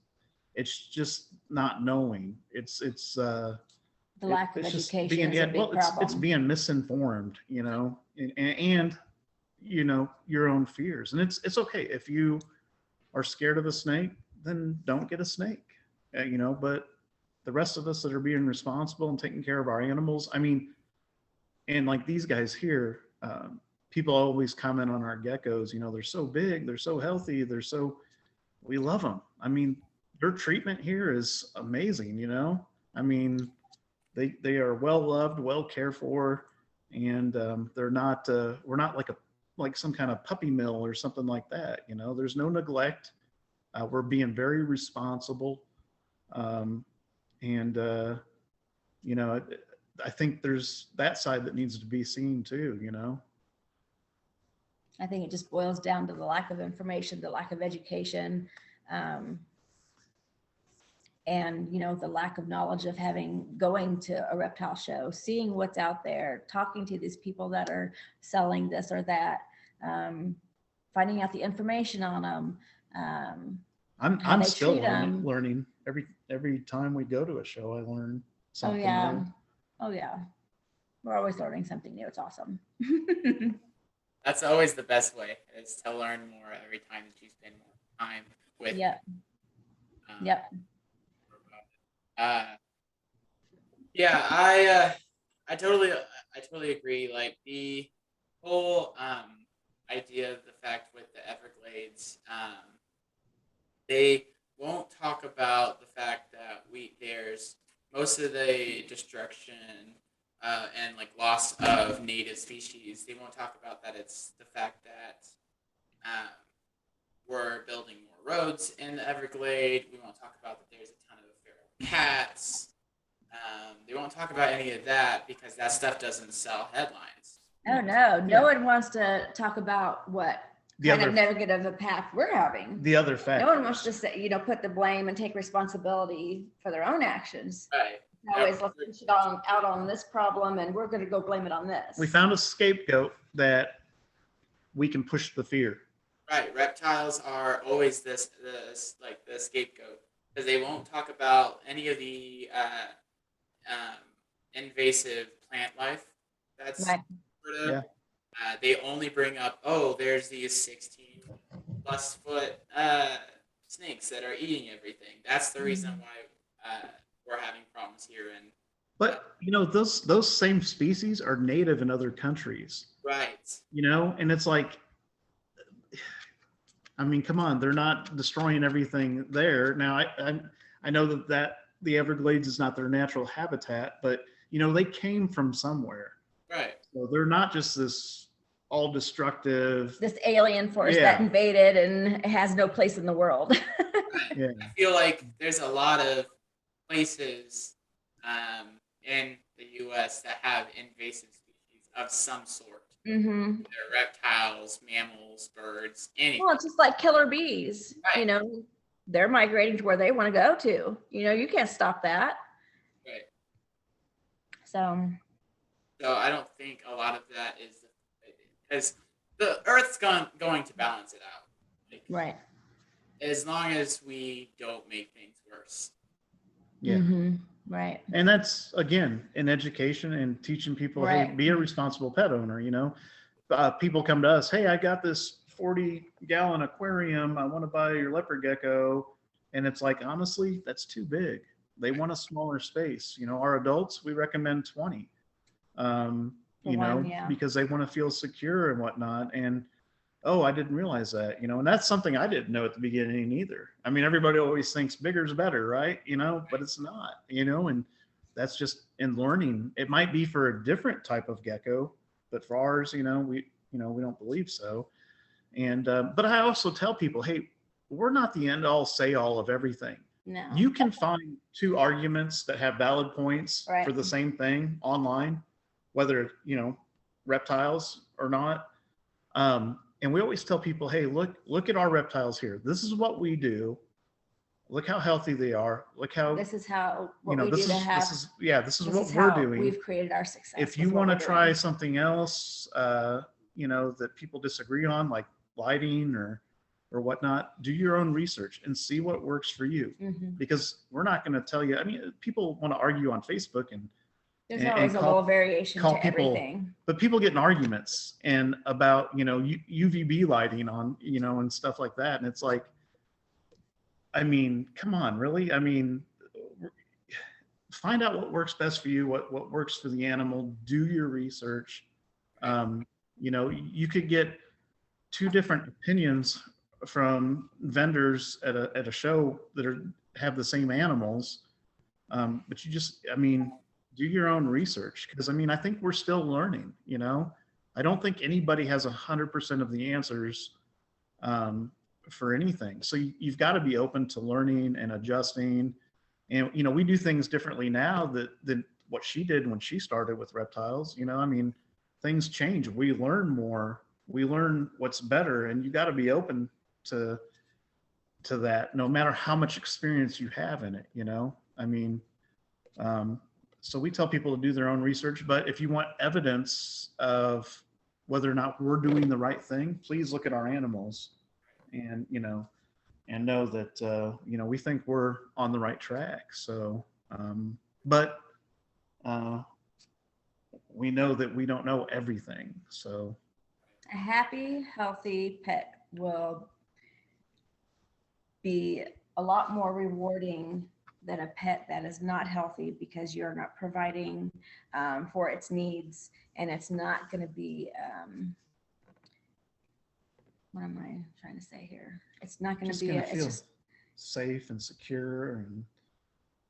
just not knowing. It's the lack of education is a big problem. It's being misinformed, and your own fears. And it's okay if you are scared of a snake, then don't get a snake. But the rest of us that are being responsible and taking care of our animals, and like these guys here, people always comment on our geckos, they're so big, they're so healthy, we love them. Their treatment here is amazing, they are well loved, well cared for, and they're not, we're not like some kind of puppy mill or something like that. There's no neglect. We're being very responsible. I think there's that side that needs to be seen too, I think it just boils down to the lack of information, the lack of education, and, the lack of knowledge of going to a reptile show, seeing what's out there, talking to these people that are selling this or that, finding out the information on them. I'm still learning every time we go to a show. I learn something. Oh yeah. We're always learning something new. It's awesome. That's always the best way, is to learn more every time that you spend more time with. Yep. I totally agree. Like the whole idea of the fact with the Everglades, they won't talk about the fact that there's most of the destruction and like loss of native species. They won't talk about that. It's the fact that um, we're building more roads in the Everglade. We won't talk about that there's a ton of feral cats. They won't talk about any of that because that stuff doesn't sell headlines. Oh no, no one wants to talk about what The kind other, of negative impact we're having. the other No fact. one wants to say, put the blame and take responsibility for their own actions. Right. Always let's push it out on this problem and we're going to go blame it on this. We found a scapegoat that we can push the fear. Right. Reptiles are always this like the scapegoat because they won't talk about any of the invasive plant life that's Right. sort of. Yeah. They only bring up, oh, there's these 16 plus foot snakes that are eating everything. That's the reason why we're having problems here. And But those same species are native in other countries. right. And it's like, I mean, come on, they're not destroying everything there. Now, I know that the Everglades is not their natural habitat, but they came from somewhere. Right. So they're not just this all destructive. This alien force Yeah. that invaded and has no place in the world. Right. Yeah. I feel like there's a lot of places in the U.S. that have invasive species of some sort. Mm-hmm. They're reptiles, mammals, birds, anything. Well, it's just like killer bees. Right. They're migrating to where they want to go to. You can't stop that. Right. So I don't think a lot of that is because the Earth's going to balance it out. Like, right. as long as we don't make things worse. Yeah. Mm-hmm. Right. And that's, again, in education and teaching people, hey, Right. be a responsible pet owner. People come to us, hey, I got this 40-gallon aquarium. I want to buy your leopard gecko. And it's like, honestly, that's too big. They want a smaller space. Our adults, we recommend 20, Yeah. because they want to feel secure and whatnot. And, oh, I didn't realize that, and that's something I didn't know at the beginning either. I mean, everybody always thinks bigger is better, right? But it's not, and that's just in learning. It might be for a different type of gecko, but for ours, we don't believe so. And, but I also tell people, hey, we're not the end all say all of everything. No. You can find two arguments that have valid points Right. for the same thing online, whether, reptiles or not. And we always tell people, hey, look at our reptiles here. This is what we do. Look how healthy they are. Look how, This is how this is what we're doing. We've created our success. If you want to try something else, that people disagree on, like lighting or whatnot, do your own research and see what works for you. Mm-hmm. Because we're not going to tell you. I mean, people want to argue on Facebook and there's always a little variation to everything. But people get in arguments and about, UVB lighting on, and stuff like that. And it's like, I mean, come on, really? I mean, find out what works best for you, what works for the animal, do your research. You could get two different opinions from vendors at a show that have the same animals. But do your own research, because I think we're still learning. I don't think anybody has 100% of the answers for anything. So you've got to be open to learning and adjusting. And we do things differently now than what she did when she started with reptiles. Things change. We learn more. We learn what's better, and you got to be open to that, no matter how much experience you have in it. So we tell people to do their own research, but if you want evidence of whether or not we're doing the right thing, please look at our animals and know that, we think we're on the right track. So, but we know that we don't know everything. So a happy, healthy pet will be a lot more rewarding than a pet that is not healthy, because you're not providing for its needs, and it's not going to be what am I trying to say here? It's not going to be feel safe and secure, and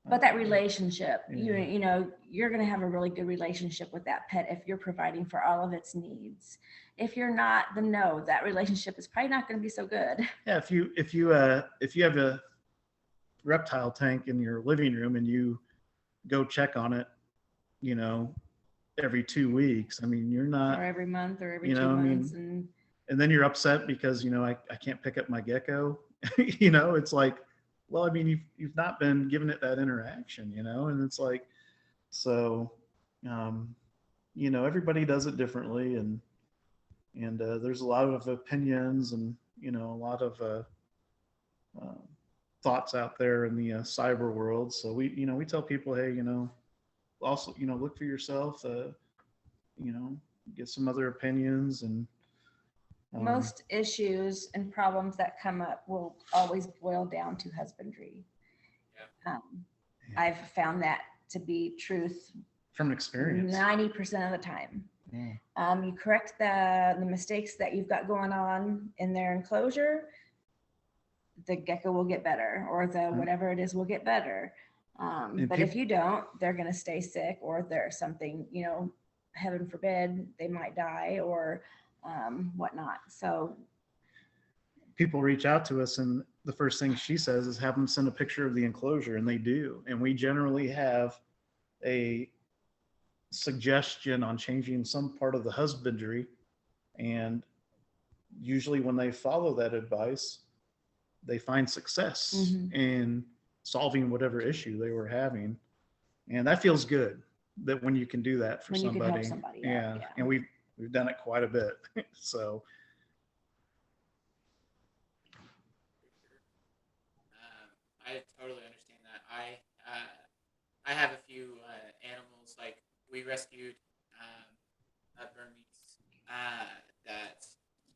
But that relationship, Yeah. you know, you're going to have a really good relationship with that pet if you're providing for all of its needs. If you're not, then no, that relationship is probably not going to be so good. Yeah, if you have a reptile tank in your living room and you go check on it, you know, every 2 weeks, I mean, you're not, Or every month or every you two know, I months. mean, and then you're upset because, you know, I can't pick up my gecko. You know, it's like, well, I mean, you've not been giving it that interaction, you know, and it's like, so, um, you know, everybody does it differently, and there's a lot of opinions and, you know, a lot of uh, thoughts out there in the cyber world. So we tell people, hey, you know, also, you know, look for yourself, you know, get some other opinions, and Most issues and problems that come up will always boil down to husbandry. Yeah. I've found that to be truth from experience. 90% of the time. Yeah. You correct the mistakes that you've got going on in their enclosure, the gecko will get better, or the whatever it is will get better. But if you don't, they're going to stay sick, or there's something, you know, heaven forbid, they might die, or whatnot. So people reach out to us, and the first thing she says is have them send a picture of the enclosure, and they do. And we generally have a suggestion on changing some part of the husbandry, and usually when they follow that advice, they find success in solving whatever issue they were having, and that feels good. That when you can do that for when somebody, you can help somebody, yeah. And we've done it quite a bit. So I totally understand that. I have a few animals. Like we rescued a Burmese that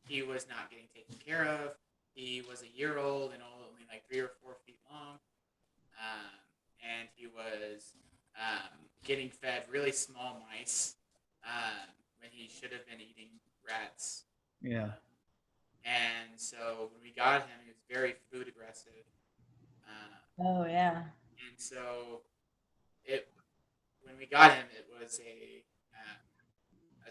he was not getting taken care of. He was a year old and only like 3 or 4 feet long, and he was getting fed really small mice when he should have been eating rats. yeah. And so when we got him, he was very food aggressive. Oh yeah. And so it when we got him, it was a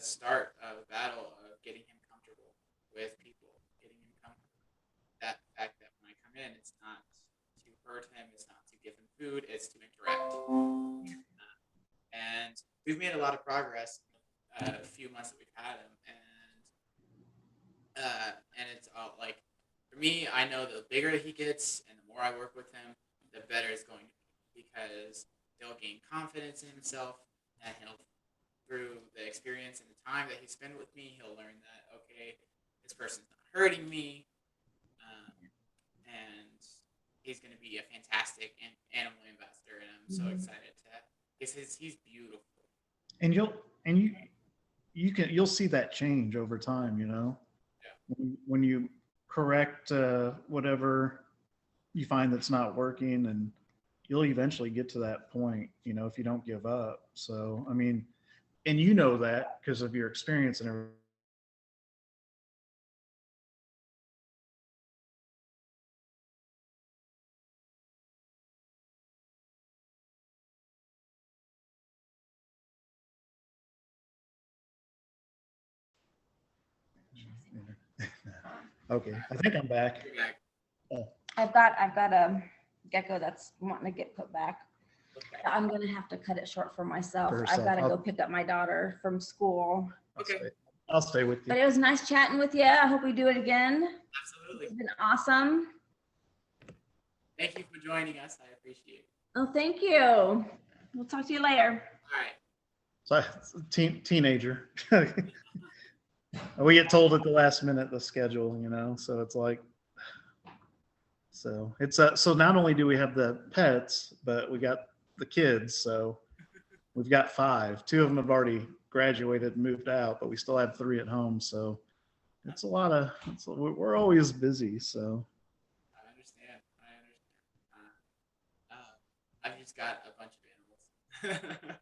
start of a battle of getting him comfortable with people, getting him comfortable. That fact that when I come in, it's not to hurt him, it's not to give him food, it's to interact. And we've made a lot of progress in a few months that we've had him, and it's all like for me, I know the bigger he gets and the more I work with him, the better it's going to be because he'll gain confidence in himself, and he'll through the experience and the time that he spent with me, he'll learn that okay, this person's not hurting me, and he's going to be a fantastic animal ambassador, and I'm so excited to because he's beautiful. And you'll see that change over time, you know. Yeah. When you correct whatever you find that's not working, and you'll eventually get to that point, you know, if you don't give up. So I mean, and you know that because of your experience and everything. Okay, I think I'm back. You're back. Oh, I've got a gecko that's wanting to get put back. Okay. I'm gonna have to cut it short for myself. For I've herself. got to go pick up my daughter from school. Okay. I'll stay with But you. it was nice chatting with you. I hope we do it again. Absolutely. It's been awesome. Thank you for joining us. I appreciate it. Oh, thank you. We'll talk to you later. All right. So, teenager. We get told at the last minute the schedule, you know, so it's like, so it's so not only do we have the pets, but we got the kids. So we've got 5. 2 of them have already graduated and moved out, but we still have 3 at home. So it's a lot of, we're always busy. So I understand. I've just got a bunch of animals.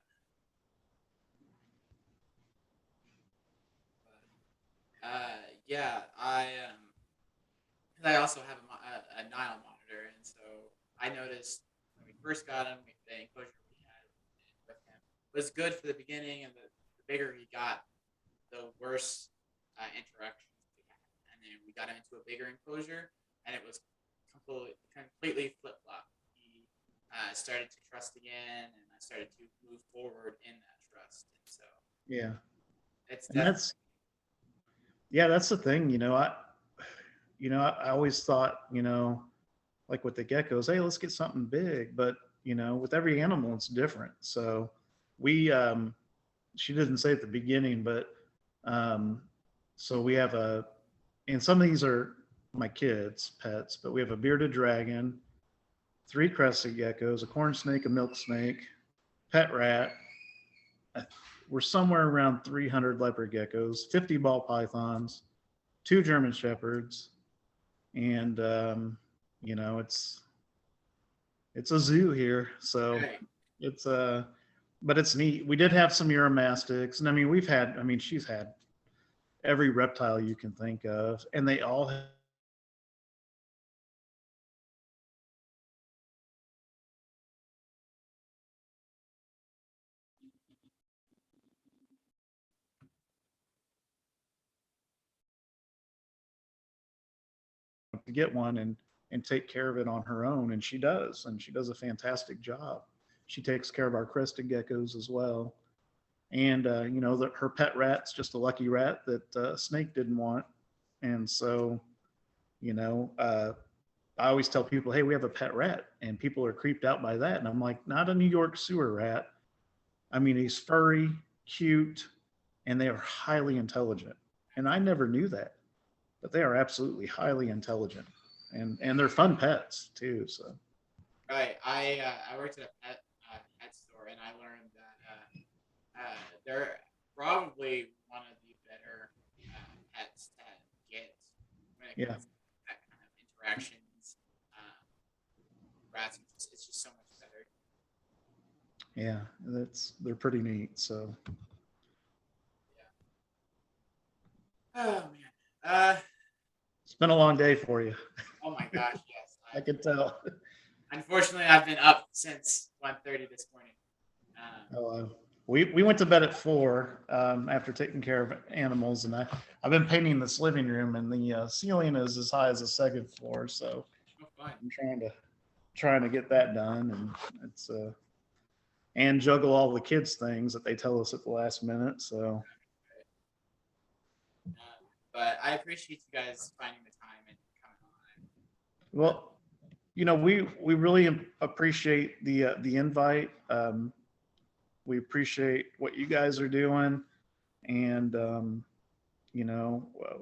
Yeah, I also have a Nile monitor, and so I noticed when we first got him, the enclosure we had with him was good for the beginning, and the bigger he got, the worse interactions we had. And then we got him into a bigger enclosure, and it was completely flip flop. He started to trust again, and I started to move forward in that trust. And so Yeah. it's And definitely that's the thing, I always thought, like with the geckos, hey, let's get something big. But, with every animal, it's different. So we, she didn't say at the beginning, but so we have and some of these are my kids' pets, but we have a bearded dragon, 3 crested geckos, a corn snake, a milk snake, pet rat. We're somewhere around 300 leopard geckos, 50 ball pythons, 2 German shepherds, and it's a zoo here, so right. it's but it's neat. We did have some uromastics, and I mean she's had every reptile you can think of, and they all have to get one and take care of it on her own, and she does, a fantastic job. She takes care of our crested geckos as well, and her pet rat's just a lucky rat that Snake didn't want, and so you know I always tell people, hey, we have a pet rat, and people are creeped out by that, and I'm like, not a New York sewer rat. I mean, he's furry, cute, and they are highly intelligent, and I never knew that, but they are absolutely highly intelligent, and they're fun pets too. So Right. I worked at a pet store, and I learned that they're probably one of the better pets to get when it yeah, comes to that kind of interactions. Um, Rats, it's just so much better. yeah, they're pretty neat. So Yeah. Oh man. Uh. it's been a long day for you. Oh my gosh. Yes. I could tell. Unfortunately, I've been up since 1:30 this morning. Um, Oh, we went to bed at 4 after taking care of animals, and I've been painting this living room, and the ceiling is as high as the second floor, so no fun. I'm trying to get that done, and it's and juggle all the kids things that they tell us at the last minute. So But I appreciate you guys finding the time and coming on. well, we really appreciate the invite. We appreciate what you guys are doing, and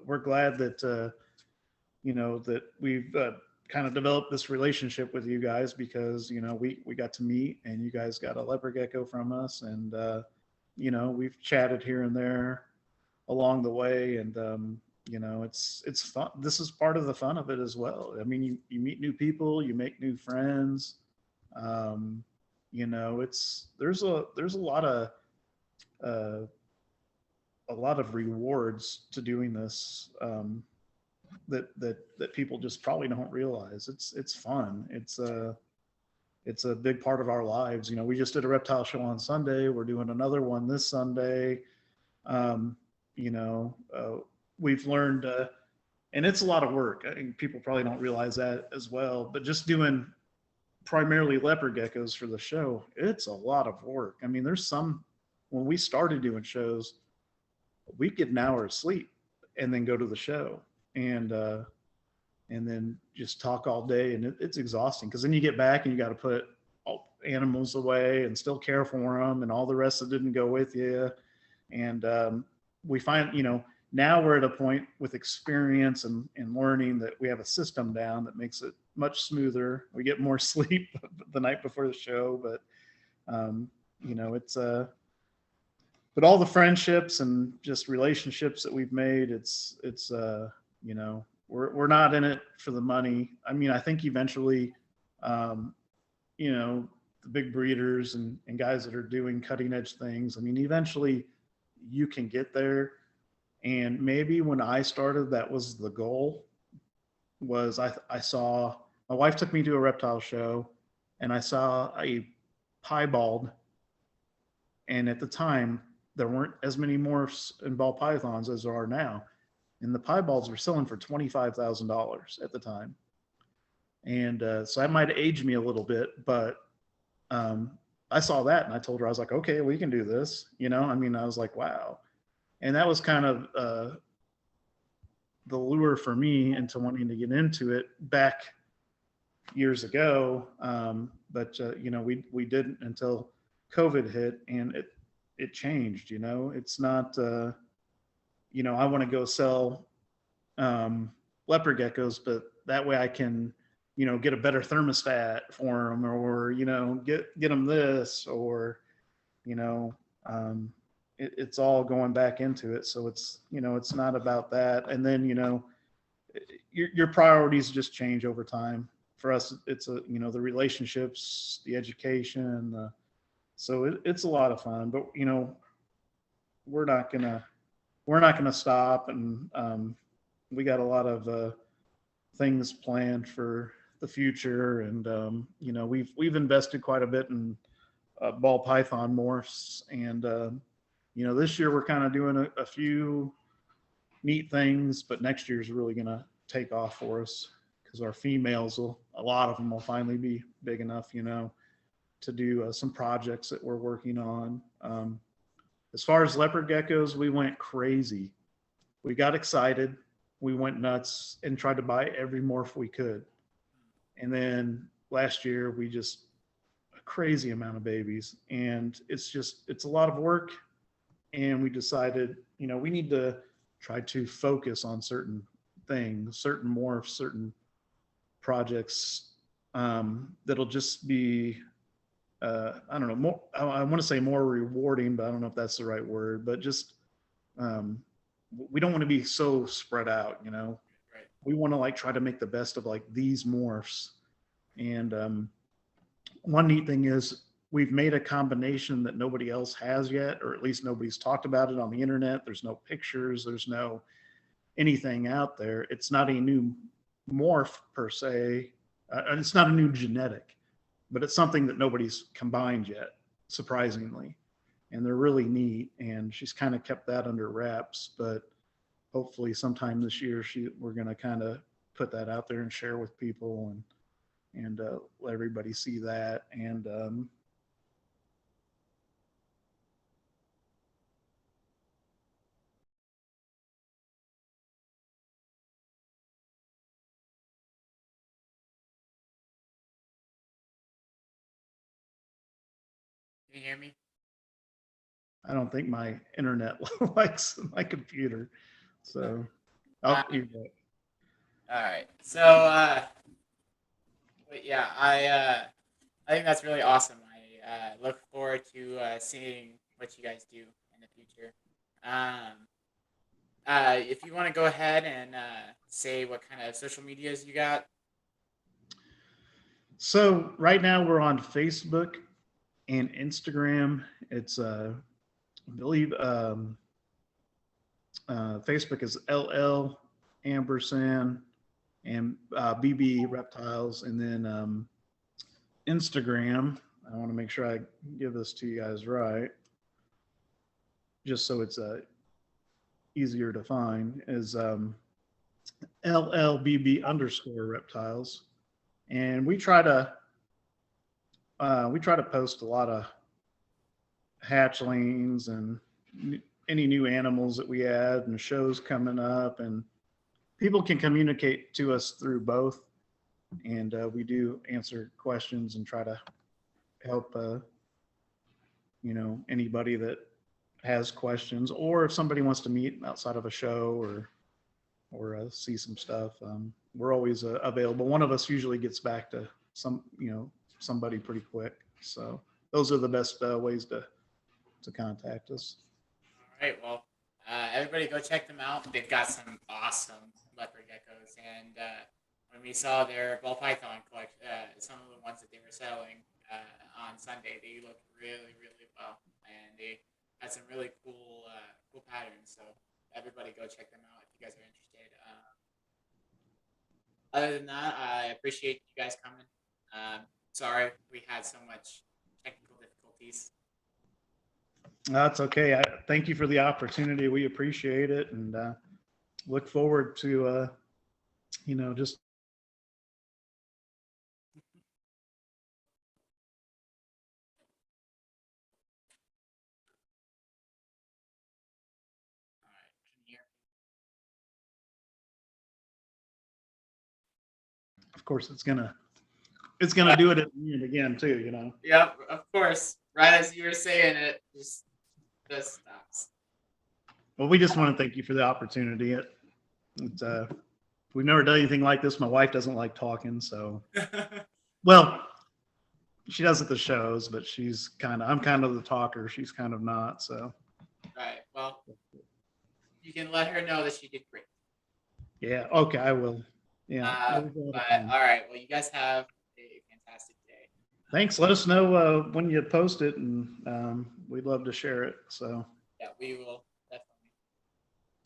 we're glad that that we've kind of developed this relationship with you guys, because we got to meet, and you guys got a leopard gecko from us, and we've chatted here and there along the way, and it's fun. This is part of the fun of it as well. I mean, you meet new people, you make new friends. um, it's there's uh, a lot of rewards to doing this, that people just probably don't realize. It's fun. It's a big part of our lives. We just did a reptile show on Sunday. We're doing another one this Sunday. Um, you know, we've learned, and it's a lot of work. I think people probably don't realize that as well. But just doing primarily leopard geckos for the show, it's a lot of work. I mean, there's some, when we started doing shows, we get an hour of sleep and then go to the show, and then just talk all day, and it's exhausting, because then you get back and you got to put all animals away and still care for them, and all the rest that didn't go with you. And we find, now we're at a point with experience and learning that we have a system down that makes it much smoother. We get more sleep the night before the show, but it's but all the friendships and just relationships that we've made, it's we're not in it for the money. I mean, I think eventually, um, the big breeders and guys that are doing cutting edge things, I mean, eventually you can get there. And maybe when I started, that was the goal. Was I saw, my wife took me to a reptile show, and I saw a piebald. And at the time, there weren't as many morphs and ball pythons as there are now. And the piebalds were selling for $25,000 at the time. And so that might have aged me a little bit, but um, I saw that and I told her, I was like, okay, we can do this. You know, I mean, I was like, wow. And that was kind of the lure for me into wanting to get into it back years ago. But you know, we didn't until COVID hit, and it changed. You know, it's not. You know, I want to go sell leopard geckos, but that way I can, you know, get a better thermostat for them, or you know, get them this, or you know, it's all going back into it. So it's, you know, it's not about that. And then, you know, your priorities just change over time. For us, it's a, you know, the relationships, the education. So it's a lot of fun, but you know, we're not gonna we're not gonna stop, and we got a lot of things planned for the future, and you know, we've invested quite a bit in ball python morphs, and you know, this year we're kind of doing a few neat things, but next year's really going to take off for us because our females will, a lot of them will finally be big enough, you know, to do some projects that we're working on. As far as leopard geckos, we went crazy. We got excited. We went nuts and tried to buy every morph we could. And then last year, we just, a crazy amount of babies. And it's just, it's a lot of work. And we decided, you know, we need to try to focus on certain things, certain morphs, certain projects that'll just be, I don't know, more, I want to say more rewarding, but I don't know if that's the right word, but just, we don't want to be so spread out, you know. Right. We want to like try to make the best of like these morphs. And one neat thing is we've made a combination that nobody else has yet, or at least nobody's talked about it on the internet. There's no pictures, there's no anything out there. It's not a new morph per se, and it's not a new genetic, but it's something that nobody's combined yet, surprisingly. And they're really neat. And she's kind of kept that under wraps, but hopefully sometime this year we're going to kind of put that out there and share with people, and let everybody see that. And Can you hear me? I don't think my internet likes my computer. So Uh, I'll you go. all right. So, but yeah, I think that's really awesome. I look forward to seeing what you guys do in the future. Um, if you want to go ahead and say what kind of social medias you got. So right now we're on Facebook and Instagram. It's I believe Facebook is LL ampersand and BB reptiles, and then Instagram. I want to make sure I give this to you guys right, just so it's easier to find. Is LL&BB underscore reptiles, and we try to post a lot of hatchlings and any new animals that we add and shows coming up, and people can communicate to us through both, and we do answer questions and try to help you know, anybody that has questions, or if somebody wants to meet outside of a show or see some stuff, we're always available. One of us usually gets back to somebody pretty quick. So those are the best ways to contact us. All right. Well, everybody go check them out. They've got some awesome leopard geckos, and when we saw their ball python collection, some of the ones that they were selling on Sunday, they looked really, really well, and they had some really cool patterns. So everybody go check them out if you guys are interested. Other than that, I appreciate you guys coming. Sorry, we had so much technical difficulties. That's okay. Thank you for the opportunity. We appreciate it, and look forward to just All right, can you hear of course it's gonna do it at the end again too. me? Yep, of course. Right as you were saying it, just stops. Well, we just want to thank you for the opportunity. We've never done anything like this. My wife doesn't like talking, so well, she does at the shows, but I'm kind of the talker. She's kind of not. So Right. Well, you can let her know that she did great. yeah, okay, I will. Yeah. But all right. Well, you guys have a fantastic day. Thanks. Let us know when you post it, and we'd love to share it. So Yeah, we will definitely.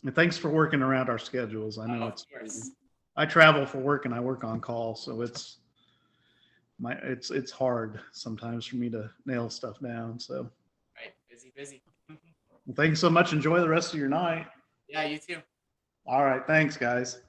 and thanks for working around our schedules. I know Of course. I travel for work and I work on call, so it's hard sometimes for me to nail stuff down. So Right. Busy. well, thanks so much. Enjoy the rest of your night. Yeah, you too. All right. Thanks, guys.